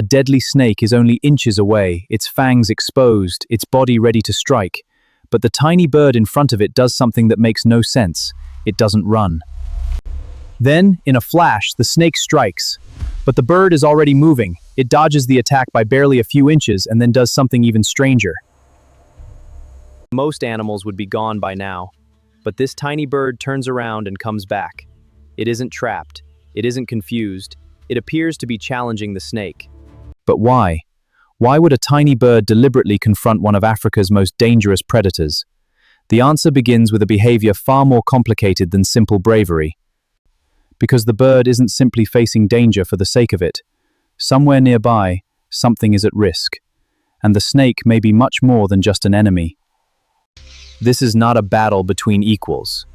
A deadly snake is only inches away, its fangs exposed, its body ready to strike. But the tiny bird in front of it does something that makes no sense. It doesn't run. Then, in a flash, the snake strikes. But the bird is already moving. It dodges the attack by barely a few inches and then does something even stranger. Most animals would be gone by now. But this tiny bird turns around and comes back. It isn't trapped. It isn't confused. It appears to be challenging the snake. But why? Why would a tiny bird deliberately confront one of Africa's most dangerous predators? The answer begins with a behavior far more complicated than simple bravery. Because the bird isn't simply facing danger for the sake of it. Somewhere nearby, something is at risk. And the snake may be much more than just an enemy. This is not a battle between equals.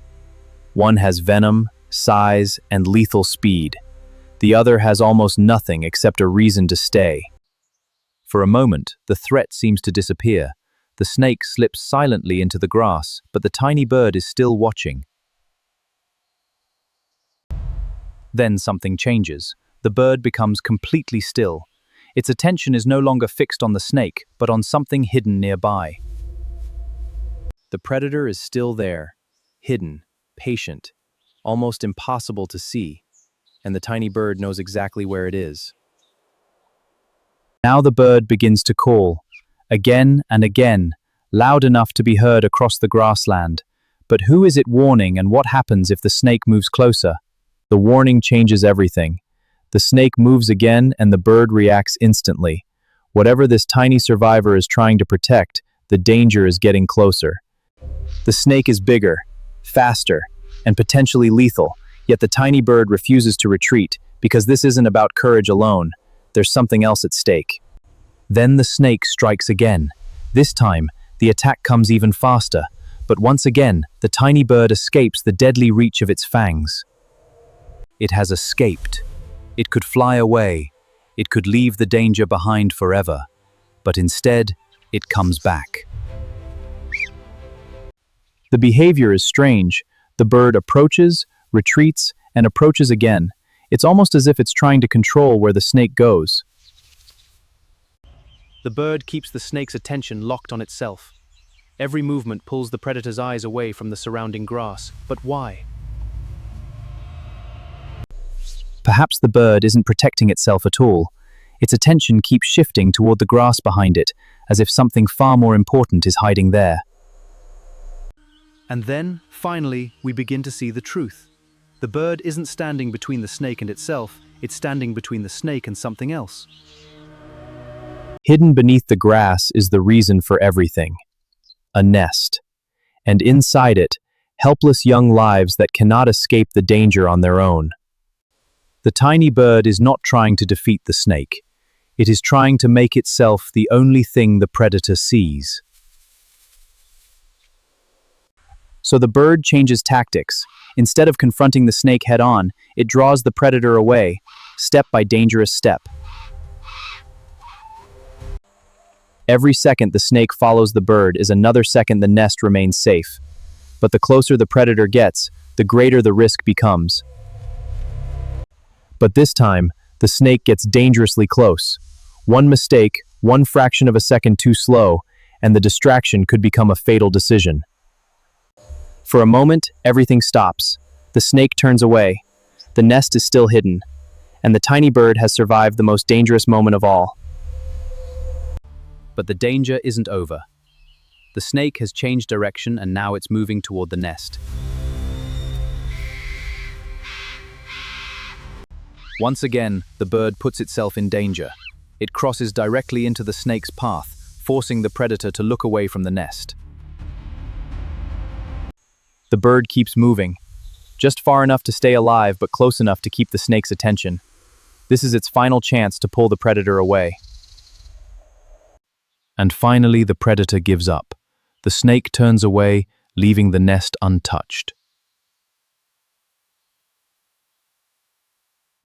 One has venom, size, and lethal speed. The other has almost nothing except a reason to stay. For a moment, the threat seems to disappear. The snake slips silently into the grass, but the tiny bird is still watching. Then something changes. The bird becomes completely still. Its attention is no longer fixed on the snake, but on something hidden nearby. The predator is still there, hidden, patient, almost impossible to see, and the tiny bird knows exactly where it is. Now the bird begins to call, again and again, loud enough to be heard across the grassland. But who is it warning, and what happens if the snake moves closer? The warning changes everything. The snake moves again and the bird reacts instantly. Whatever this tiny survivor is trying to protect, the danger is getting closer. The snake is bigger, faster, and potentially lethal, yet the tiny bird refuses to retreat because this isn't about courage alone. There's something else at stake. Then the snake strikes again. This time, the attack comes even faster, but once again, the tiny bird escapes the deadly reach of its fangs. It has escaped. It could fly away. It could leave the danger behind forever. But instead, it comes back. The behavior is strange. The bird approaches, retreats, and approaches again. It's almost as if it's trying to control where the snake goes. The bird keeps the snake's attention locked on itself. Every movement pulls the predator's eyes away from the surrounding grass. But why? Perhaps the bird isn't protecting itself at all. Its attention keeps shifting toward the grass behind it, as if something far more important is hiding there. And then, finally, we begin to see the truth. The bird isn't standing between the snake and itself, it's standing between the snake and something else. Hidden beneath the grass is the reason for everything. A nest. And inside it, helpless young lives that cannot escape the danger on their own. The tiny bird is not trying to defeat the snake. It is trying to make itself the only thing the predator sees. So the bird changes tactics. Instead of confronting the snake head-on, it draws the predator away, step by dangerous step. Every second the snake follows the bird is another second the nest remains safe. But the closer the predator gets, the greater the risk becomes. But this time, the snake gets dangerously close. One mistake, one fraction of a second too slow, and the distraction could become a fatal decision. For a moment, everything stops. The snake turns away. The nest is still hidden, and the tiny bird has survived the most dangerous moment of all. But the danger isn't over. The snake has changed direction and now it's moving toward the nest. Once again, the bird puts itself in danger. It crosses directly into the snake's path, forcing the predator to look away from the nest. The bird keeps moving, just far enough to stay alive but close enough to keep the snake's attention. This is its final chance to pull the predator away. And finally, the predator gives up. The snake turns away, leaving the nest untouched.